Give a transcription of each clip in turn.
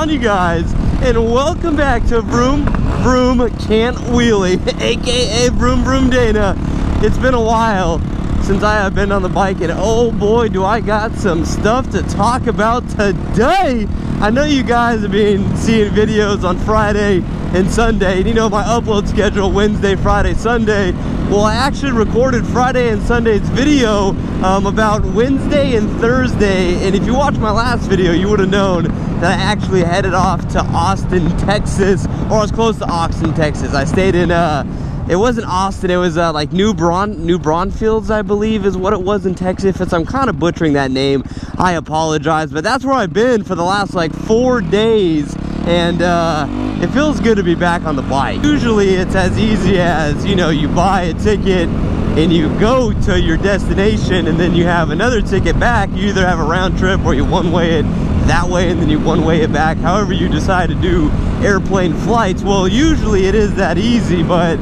You guys, and welcome back to Vroom Vroom Can't Wheelie, aka VroomVroomDana. It's been a while since I have been on the bike, and oh boy do I got some stuff to talk about today. I know you guys have been seeing videos on Friday and Sunday, and you know my upload schedule Wednesday, Friday, Sunday. Well, I actually recorded Friday and Sunday's video about Wednesday and Thursday, and if you watched my last video you would have known that I actually headed off to Austin, Texas, or I was close to Austin, Texas. I stayed in it wasn't Austin, it was like New Braunfels, I believe is what it was in Texas. If I'm kind of butchering that name, I apologize, but that's where I've been for the last like 4 days, and it feels good to be back on the bike. Usually it's as easy as, you know, you buy a ticket and you go to your destination and then you have another ticket back. You either have a round trip or you one-way it that way and then you one-way it back, however you decide to do airplane flights. Well, usually it is that easy, but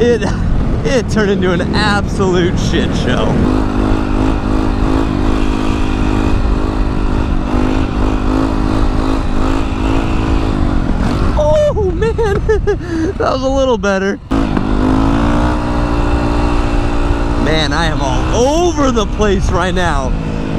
it turned into an absolute shit show. Oh man, that was a little better. Man, I am all over the place right now.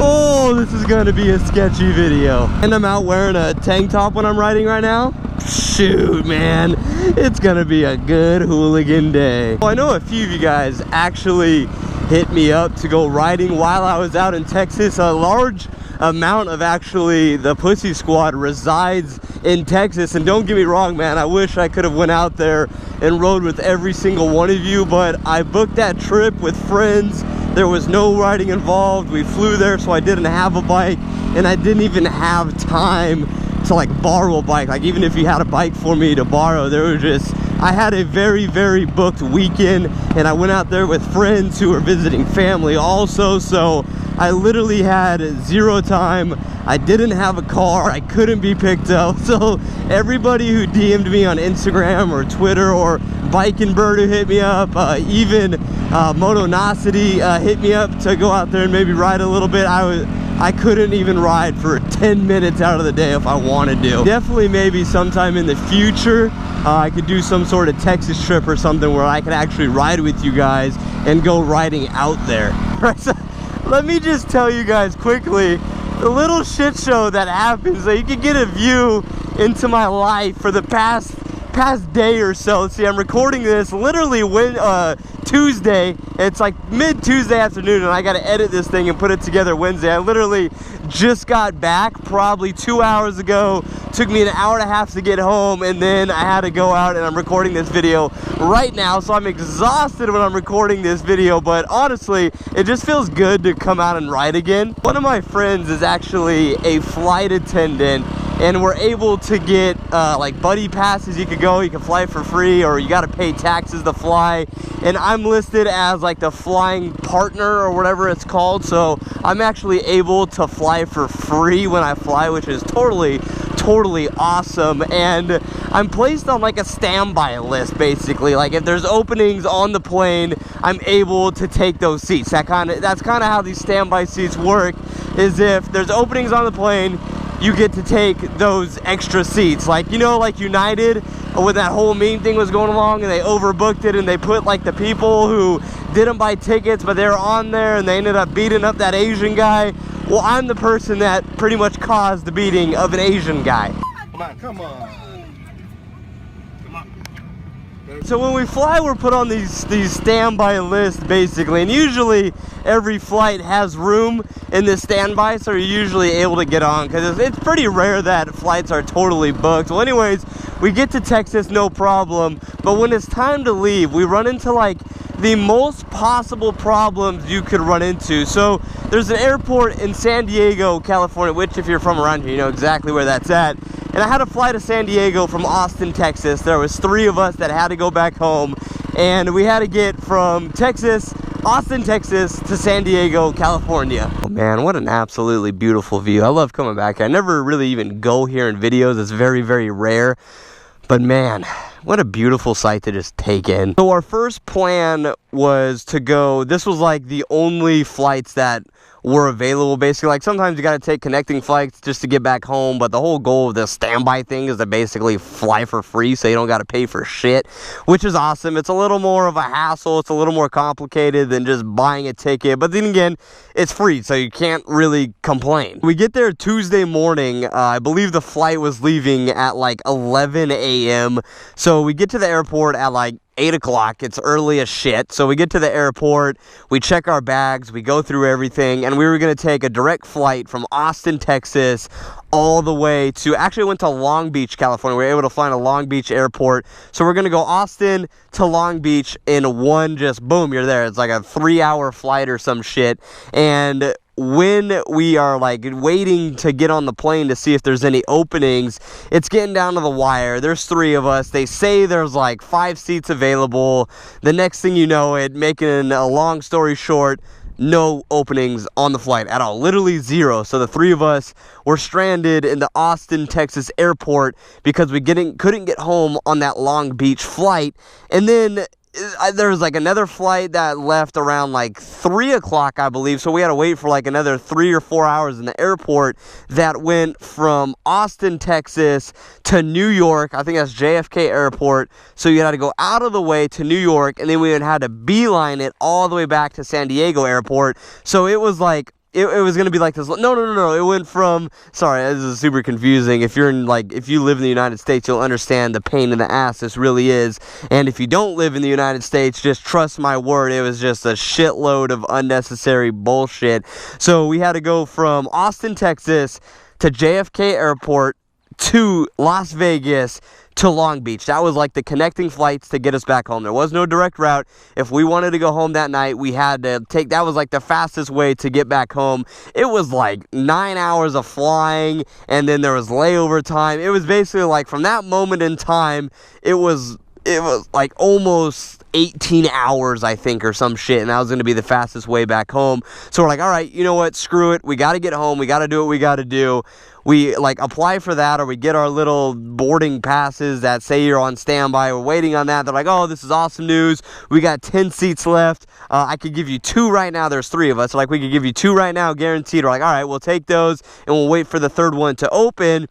Oh, this is gonna be a sketchy video. And I'm out wearing a tank top when I'm riding right now. Shoot, man, it's gonna be a good hooligan day. Well, I know a few of you guys actually hit me up to go riding while I was out in Texas. A large amount of actually the Pussy Squad resides in Texas, and don't get me wrong, man, I wish I could have went out there and rode with every single one of you, but I booked that trip with friends. There was no riding involved. We flew there, so I didn't have a bike, and I didn't even have time to like borrow a bike. Like, even if you had a bike for me to borrow, there was just, I had a very, very booked weekend, and I went out there with friends who were visiting family also, so I literally had zero time. I didn't have a car. I couldn't be picked up. So everybody who DM'd me on Instagram or Twitter, or Biking Bird who hit me up, even Motonocity hit me up to go out there and maybe ride a little bit. I couldn't even ride for 10 minutes out of the day if I wanted to. Definitely maybe sometime in the future I could do some sort of Texas trip or something where I could actually ride with you guys and go riding out there. So let me just tell you guys quickly the little shit show that happens, so you can get a view into my life for the past day or so. See, I'm recording this literally when Tuesday. It's like mid-Tuesday afternoon, and I gotta edit this thing and put it together Wednesday. I literally just got back probably 2 hours ago. Took me an hour and a half to get home, and then I had to go out, and I'm recording this video right now, so I'm exhausted when I'm recording this video, but honestly, it just feels good to come out and ride again. One of my friends is actually a flight attendant, and we're able to get like buddy passes. You could go, you can fly for free, or you got to pay taxes to fly, and I'm listed as like the flying partner or whatever it's called, so I'm actually able to fly for free when I fly, which is totally awesome. And I'm placed on like a standby list, basically. Like, if there's openings on the plane, I'm able to take those seats. That's kind of how these standby seats work, is if there's openings on the plane, you get to take those extra seats. Like, you know, like United, when that whole meme thing was going along and they overbooked it, and they put like the people who didn't buy tickets but they were on there and they ended up beating up that Asian guy. Well, I'm the person that pretty much caused the beating of an Asian guy. Come on. So when we fly, we're put on these standby lists, basically, and usually every flight has room in this standby, so you're usually able to get on, because it's pretty rare that flights are totally booked. Well, anyways, we get to Texas, no problem, but when it's time to leave, we run into like the most possible problems you could run into. So there's an airport in San Diego, California, which if you're from around here, you know exactly where that's at. And I had to fly to San Diego from Austin, Texas. There was 3 of us that had to go back home, and we had to get from Austin, Texas to San Diego, California. Oh man, what an absolutely beautiful view. I love coming back here. I never really even go here in videos. It's very, very rare. But man, what a beautiful sight to just take in. So our first plan was to go, this was like the only flights that were available, basically. Like sometimes you got to take connecting flights just to get back home, but the whole goal of this standby thing is to basically fly for free, so you don't got to pay for shit, which is awesome. It's a little more of a hassle, it's a little more complicated than just buying a ticket, but then again, it's free, so you can't really complain. We get there Tuesday morning. I believe the flight was leaving at like 11 a.m. So we get to the airport at like 8 o'clock. It's early as shit. So we get to the airport, we check our bags, we go through everything, and we were going to take a direct flight from Austin, Texas, all the way to, actually went to Long Beach, California. We were able to find a Long Beach airport. So we're going to go Austin to Long Beach in one, just boom, you're there. It's like a 3-hour flight or some shit. And when we are like waiting to get on the plane to see if there's any openings, it's getting down to the wire. There's 3 of us. They say there's like 5 seats available. The next thing you know, making a long story short, no openings on the flight at all, literally 0. So the 3 of us were stranded in the Austin, Texas airport because we couldn't get home on that Long Beach flight. And then there was like another flight that left around like 3 o'clock, I believe. So we had to wait for like another 3 or 4 hours in the airport that went from Austin, Texas to New York. I think that's JFK Airport. So you had to go out of the way to New York, and then we had to beeline it all the way back to San Diego Airport. So it was like, it was going to be like this. No. It went from, sorry, this is super confusing. If you live in the United States, you'll understand the pain in the ass this really is. And if you don't live in the United States, just trust my word, it was just a shitload of unnecessary bullshit. So we had to go from Austin, Texas to JFK Airport to Las Vegas to Long Beach. That was like the connecting flights to get us back home. There was no direct route. If we wanted to go home that night, we had to take, that was like the fastest way to get back home. It was like 9 hours of flying, and then there was layover time. It was basically like from that moment in time, it was like almost 18 hours, I think, or some shit, and that was going to be the fastest way back home. So we're like, all right, you know what, screw it, we got to get home, we got to do what we got to do. We like apply for that, or we get our little boarding passes that say you're on standby. We're waiting on that. They're like, oh, this is awesome news, we got 10 seats left. I could give you 2 right now. There's 3 of us, so like we could give you 2 right now guaranteed. We're like, all right, we'll take those, and we'll wait for the 3rd one to open.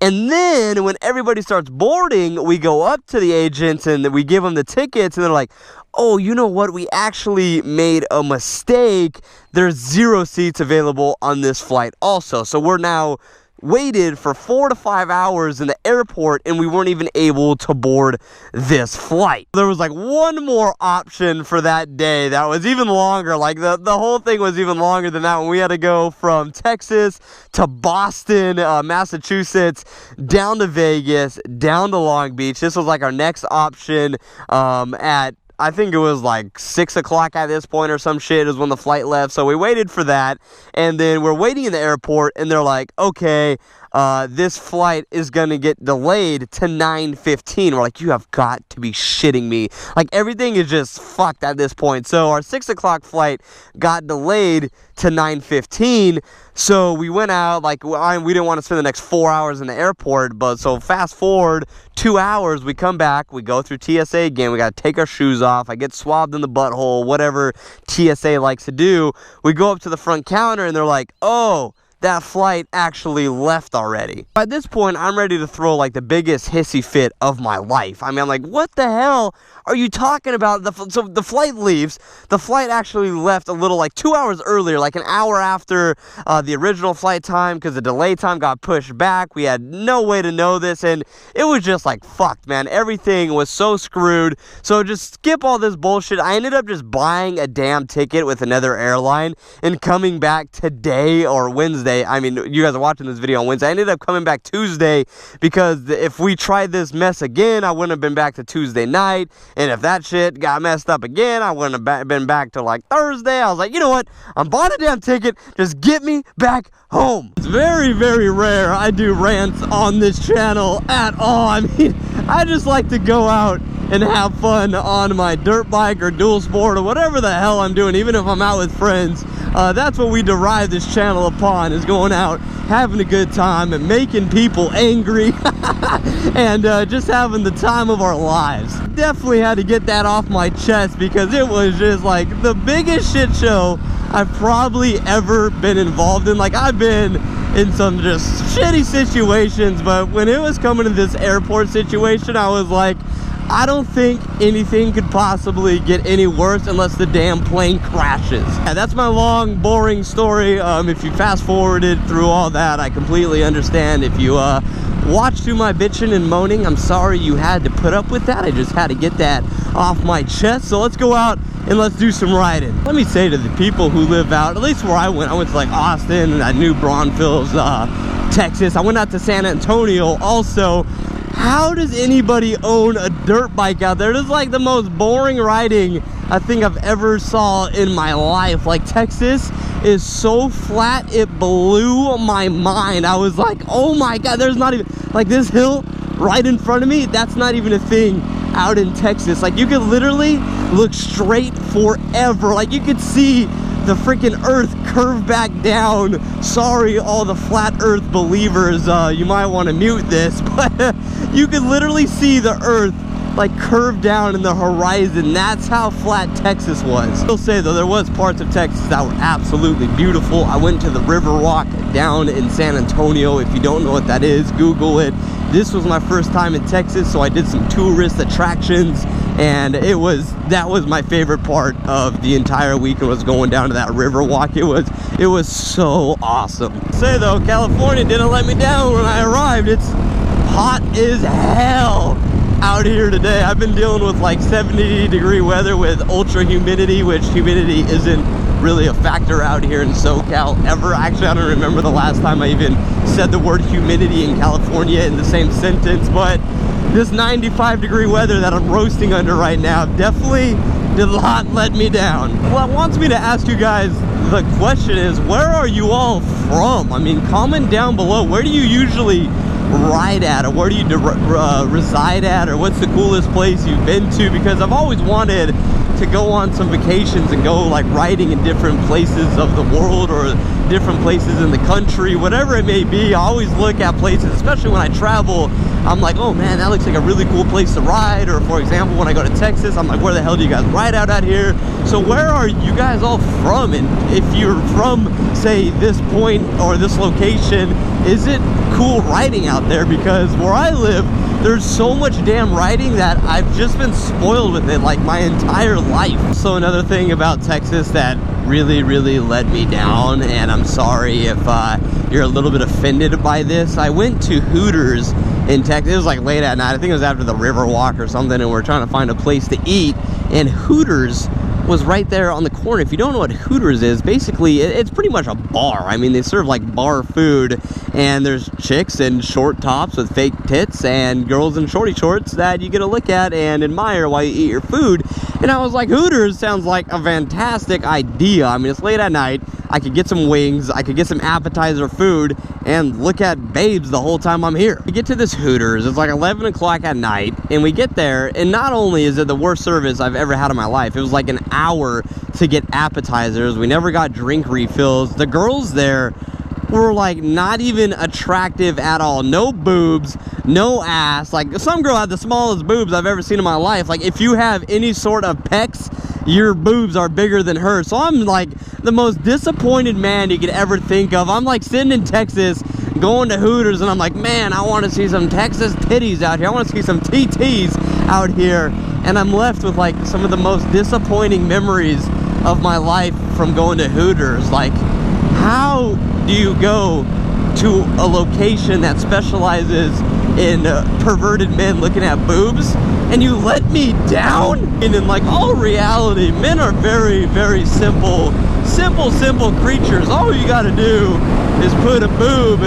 And then when everybody starts boarding, we go up to the agents and we give them the tickets, and they're like, oh, you know what, we actually made a mistake. There's 0 seats available on this flight also. So we're now waited for 4 to 5 hours in the airport, and we weren't even able to board this flight. There was like one more option for that day that was even longer. Like the whole thing was even longer than that one. We had to go from Texas to Boston, Massachusetts, down to Vegas, down to Long Beach. This was like our next option at, I think it was like 6 o'clock at this point or some shit is when the flight left. So we waited for that, and then we're waiting in the airport, and they're like, okay, this flight is gonna get delayed to 9:15. We're like, you have got to be shitting me. Like, everything is just fucked at this point. So our 6 o'clock flight got delayed to 9:15. So we went out, like, we didn't want to spend the next 4 hours in the airport, but so fast forward 2 hours, we come back, we go through TSA again, we got to take our shoes off, I get swabbed in the butthole, whatever TSA likes to do. We go up to the front counter, and they're like, oh, that flight actually left already. By this point, I'm ready to throw like the biggest hissy fit of my life. I mean, I'm like, what the hell are you talking about? So the flight leaves. The flight actually left a little, like 2 hours earlier, like an hour after the original flight time, because the delay time got pushed back. We had no way to know this, and it was just like, fucked, man. Everything was so screwed. So just skip all this bullshit. I ended up just buying a damn ticket with another airline and coming back today or Wednesday Wednesday. I mean, you guys are watching this video on Wednesday. I ended up coming back Tuesday because if we tried this mess again, I wouldn't have been back to Tuesday night. And if that shit got messed up again, I wouldn't have been back to like Thursday. I was like, you know what? I'm buying a damn ticket. Just get me back home. It's very, very rare I do rants on this channel at all. I mean, I just like to go out and have fun on my dirt bike or dual sport or whatever the hell I'm doing, even if I'm out with friends. That's what we derive this channel upon, is going out, having a good time, and making people angry, and just having the time of our lives. Definitely had to get that off my chest because it was just like the biggest shit show I've probably ever been involved in. Like, I've been in some just shitty situations, but when it was coming to this airport situation, I was like, I don't think anything could possibly get any worse unless the damn plane crashes. Yeah, that's my long, boring story. If you fast forwarded through all that, I completely understand. If you watched through my bitching and moaning, I'm sorry you had to put up with that. I just had to get that off my chest. So let's go out and let's do some riding. Let me say to the people who live out, at least where I went to like Austin and I knew Braunfels, Texas. I went out to San Antonio also. How does anybody own a dirt bike out there? This is like the most boring riding I think I've ever saw in my life. Like, Texas is so flat, it blew my mind. I was like, oh my God, there's not even, like, this hill right in front of me, that's not even a thing out in Texas. Like, you could literally look straight forever. Like, you could see the freaking earth curve back down. Sorry, all the flat earth believers, you might want to mute this, but you could literally see the earth like curve down in the horizon. That's how flat Texas was. I'll say though, there was parts of Texas that were absolutely beautiful. I went to the River Walk down in San Antonio. If you don't know what that is, Google it. This was my first time in Texas, so I did some tourist attractions, and that was my favorite part of the entire weekend, was going down to that River Walk. It was so awesome. Say though, California didn't let me down when I arrived. It's hot as hell out here today. I've been dealing with like 70-degree weather with ultra humidity, which humidity isn't really a factor out here in SoCal ever. Actually, I don't remember the last time I even said the word humidity in California in the same sentence, but this 95-degree weather that I'm roasting under right now definitely did not let me down. What wants me to ask you guys the question is, where are you all from? I mean, comment down below. Where do you usually ride at, or where do you reside at, or what's the coolest place you've been to? Because I've always wanted to go on some vacations and go like riding in different places of the world or different places in the country, whatever it may be. I always look at places, especially when I travel, I'm like, oh man, that looks like a really cool place to ride. Or for example, when I go to Texas, I'm like, where the hell do you guys ride out here? So where are you guys all from? And if you're from, say, this point or this location, is it cool riding out there? Because where I live, there's so much damn riding that I've just been spoiled with it like my entire life. So another thing about Texas that really let me down, and I'm sorry if you're a little bit offended by this, I went to Hooters in Texas. It was like late at night. I think it was after the River Walk or something, and we're trying to find a place to eat, and Hooters was right there on the corner. If you don't know what Hooters is, basically it's pretty much a bar. I mean, they serve like bar food, and there's chicks in short tops with fake tits and girls in shorty shorts that you get to look at and admire while you eat your food. And I was like, Hooters sounds like a fantastic idea. I mean, it's late at night. I could get some wings, I could get some appetizer food, and look at babes the whole time I'm here. We get to this Hooters, it's like 11 o'clock at night, and we get there, and not only is it the worst service I've ever had in my life, it was like an hour to get appetizers. We never got drink refills. The girls there were like not even attractive at all. No boobs, no ass. Like, some girl had the smallest boobs I've ever seen in my life. Like, if you have any sort of pecs, your boobs are bigger than hers. So I'm like the most disappointed man you could ever think of. I'm like sitting in Texas going to Hooters, and I'm like, man, I want to see some Texas titties out here. I want to see some TTs out here. And I'm left with like some of the most disappointing memories of my life from going to Hooters. Like, how do you go to a location that specializes in perverted men looking at boobs, and you let me down? And in like all reality, men are very simple creatures. All you gotta do is put a boob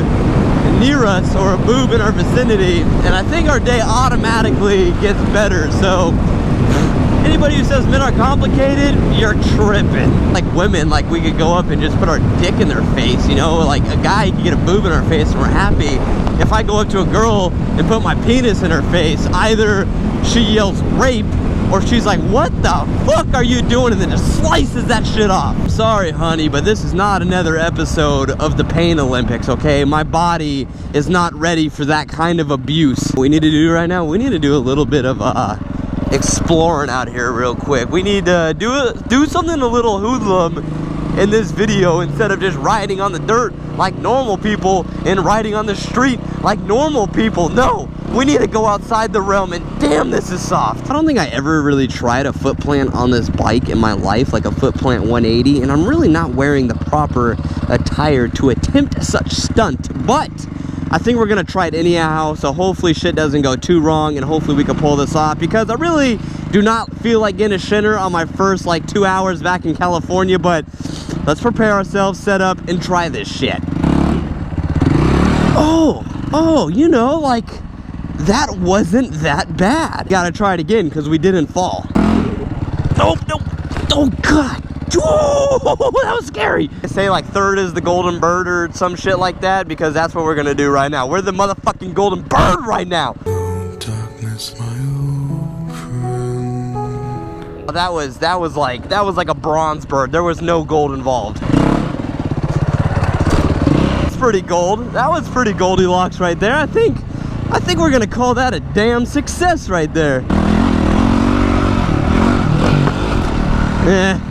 near us or a boob in our vicinity, and I think our day automatically gets better. So anybody who says men are complicated, you're tripping. Like women, like we could go up and just put our dick in their face, you know, like a guy could get a boob in our face and we're happy. If I go up to a girl and put my penis in her face, either she yells rape or she's like, what the fuck are you doing? And then just slices that shit off. I'm sorry, honey, but this is not another episode of the Pain Olympics, okay? My body is not ready for that kind of abuse. What we need to do right now, we need to do a little bit of exploring out here real quick. We need to do something a little hoodlum in this video instead of just riding on the dirt like normal people and riding on the street like normal people. No, we need to go outside the realm, and damn, this is soft. I don't think I ever really tried a foot plant on this bike in my life, like a foot plant 180, and I'm really not wearing the proper attire to attempt such stunt, but I think we're gonna try it anyhow, so hopefully shit doesn't go too wrong, and hopefully we can pull this off, because I really do not feel like getting a shinner on my first like 2 hours back in California. But let's prepare ourselves, set up, and try this shit. Oh, you know, like, that wasn't that bad. Gotta try it again, because we didn't fall. Oh, no, oh God. Oh, that was scary. I say like third is the golden bird or some shit like that, because that's what we're gonna do right now. We're the motherfucking golden bird right now. Darkness, my old friend. That was like a bronze bird. There was no gold involved. It's pretty gold. That was pretty Goldilocks right there. I think we're gonna call that a damn success right there.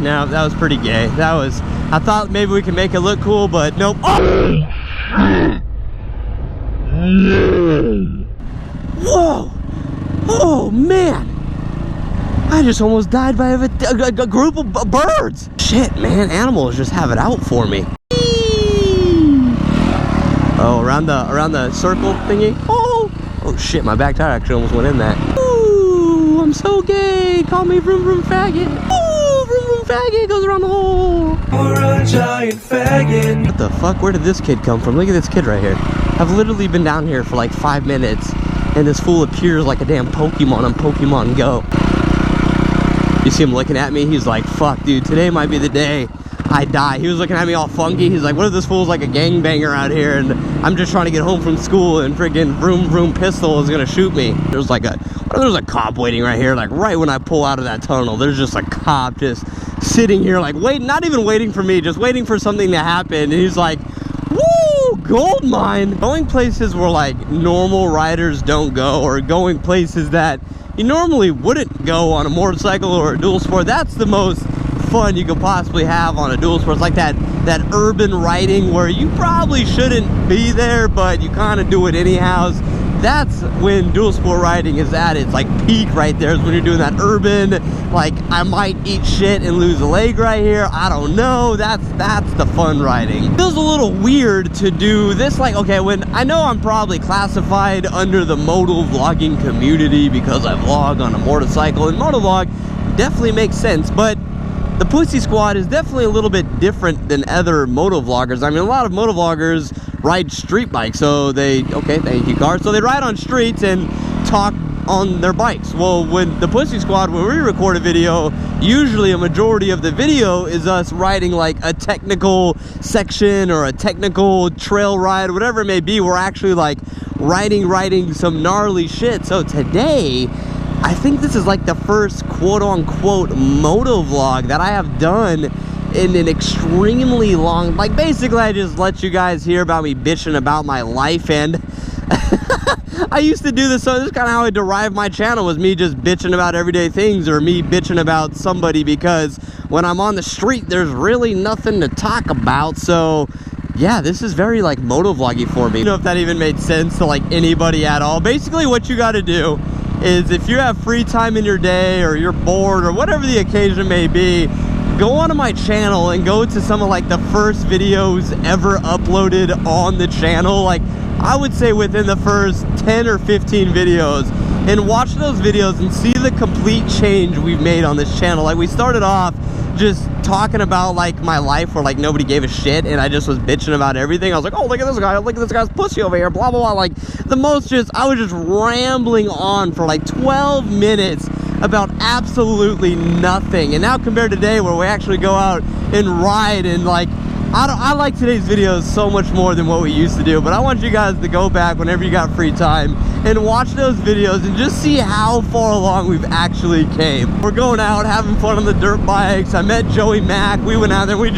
No, that was pretty gay. I thought maybe we could make it look cool, but nope. Oh! Whoa! Oh, man! I just almost died by a group of birds. Shit, man, animals just have it out for me. Oh, around the circle thingy. Oh shit, my back tire actually almost went in that. Ooh, I'm so gay. Call me vroom vroom faggot. Ooh, vroom vroom faggot goes around the hole. You're a giant faggot. What the fuck? Where did this kid come from? Look at this kid right here. I've literally been down here for like 5 minutes, and this fool appears like a damn Pokemon on Pokemon Go. You see him looking at me? He's like, fuck, dude, today might be the day I die. He was looking at me all funky. He's like, what if this fool's like a gangbanger out here and I'm just trying to get home from school and friggin' vroom vroom pistol is gonna shoot me. There's a cop waiting right here, like right when I pull out of that tunnel. There's just a cop just sitting here like waiting, not even waiting for me, just waiting for something to happen. And he's like, woo, gold mine. Going places where like normal riders don't go, or going places that you normally wouldn't go on a motorcycle or a dual sport. That's the most fun you could possibly have on a dual sport. It's like that urban riding where you probably shouldn't be there, but you kind of do it anyhow. That's when dual sport riding is at its like peak right there, is when you're doing that urban, like I might eat shit and lose a leg right here, I don't know. That's the fun riding. It feels a little weird to do this, like, okay, when I know I'm probably classified under the moto vlogging community because I vlog on a motorcycle, and motovlog definitely makes sense, but the Pussy Squad is definitely a little bit different than other motovloggers. I mean, a lot of motovloggers ride street bikes, so okay, thank you, car. So they ride on streets and talk on their bikes. Well, when the Pussy Squad, when we record a video, usually a majority of the video is us riding like a technical section or a technical trail ride, whatever it may be. We're actually like riding some gnarly shit. So today, I think this is like the first quote-unquote moto vlog that I have done in an extremely long, like basically I just let you guys hear about me bitching about my life. And I used to do this, so this is kind of how I derived my channel, was me just bitching about everyday things, or me bitching about somebody, because when I'm on the street there's really nothing to talk about. So yeah, this is very like moto vloggy for me. I don't know if that even made sense to like anybody at all. Basically what you got to do is, if you have free time in your day, or you're bored, or whatever the occasion may be, go onto my channel and go to some of like the first videos ever uploaded on the channel. Like I would say within the first 10 or 15 videos, and watch those videos and see the complete change we've made on this channel. Like we started off just talking about like my life where like nobody gave a shit and I just was bitching about everything. I was like, oh, look at this guy, look at this guy's pussy over here, blah blah blah. Like I was just rambling on for like 12 minutes about absolutely nothing. And now compared to today where we actually go out and ride, and like I like today's videos so much more than what we used to do. But I want you guys to go back whenever you got free time and watch those videos and just see how far along we've actually came. We're going out having fun on the dirt bikes. I met Joey Mack. We went out there, we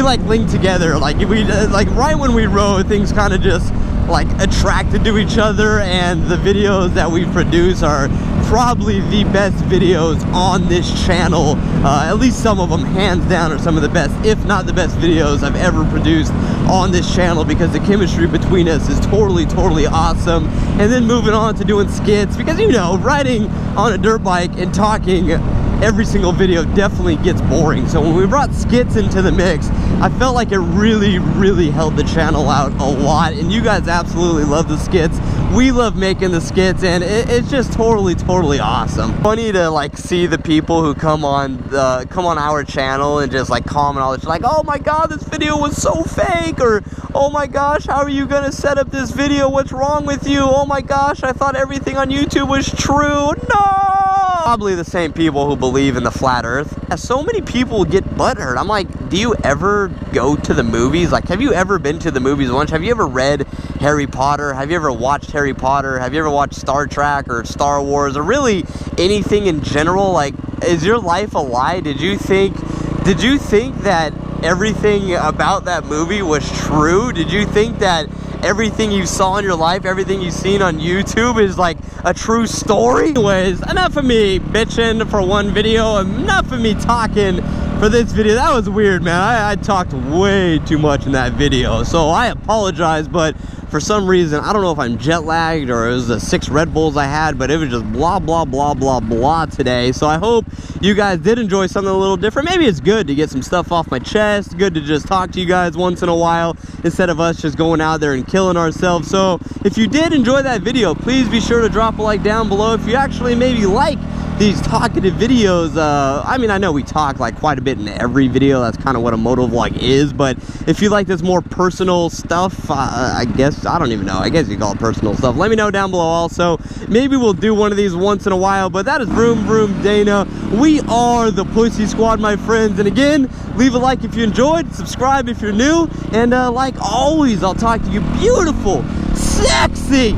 like linked together. Like right when we rode, things kind of just like attracted to each other, and the videos that we produce are probably the best videos on this channel. At least some of them, hands down, are some of the best, if not the best videos I've ever produced on this channel, because the chemistry between us is totally awesome. And then moving on to doing skits, because you know, riding on a dirt bike and talking every single video definitely gets boring. So when we brought skits into the mix, I felt like it really helped the channel out a lot. And you guys absolutely love the skits. We love making the skits, and it's just totally awesome. Funny to like see the people who come on our channel and just like comment all this, like, oh my god, this video was so fake, or oh my gosh, how are you gonna set up this video, what's wrong with you, oh my gosh, I thought everything on YouTube was true. No! Probably the same people who believe in the flat earth. Yeah, so many people get butthurt. I'm like, do you ever go to the movies? Like, have you ever been to the movies once? Have you ever read Harry Potter? Have you ever watched Harry Potter? Have you ever watched Star Trek or Star Wars, or really anything in general? Like, is your life a lie? Did you think that everything about that movie was true? Did you think that everything you saw in your life, everything you've seen on YouTube is like a true story? Anyways, enough of me bitching for one video, enough of me talking for this video. That was weird, man. I talked way too much in that video, so I apologize. But for some reason, I don't know if I'm jet lagged or it was the 6 Red Bulls I had, but it was just blah blah today. So I hope you guys did enjoy something a little different. Maybe it's good to get some stuff off my chest, good to just talk to you guys once in a while instead of us just going out there and killing ourselves. So if you did enjoy that video, please be sure to drop a like down below. If you actually maybe like these talkative videos, I mean, I know we talk like quite a bit in every video, that's kind of what a motovlog is, but if you like this more personal stuff, I guess, I don't even know, I guess you call it personal stuff, let me know down below also. Maybe we'll do one of these once in a while. But that is VroomVroomDana. We are the Pussy Squad, my friends, and again, leave a like if you enjoyed, subscribe if you're new, and like always, I'll talk to you beautiful, sexy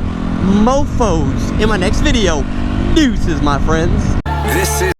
mofos in my next video. Deuces, my friends. This is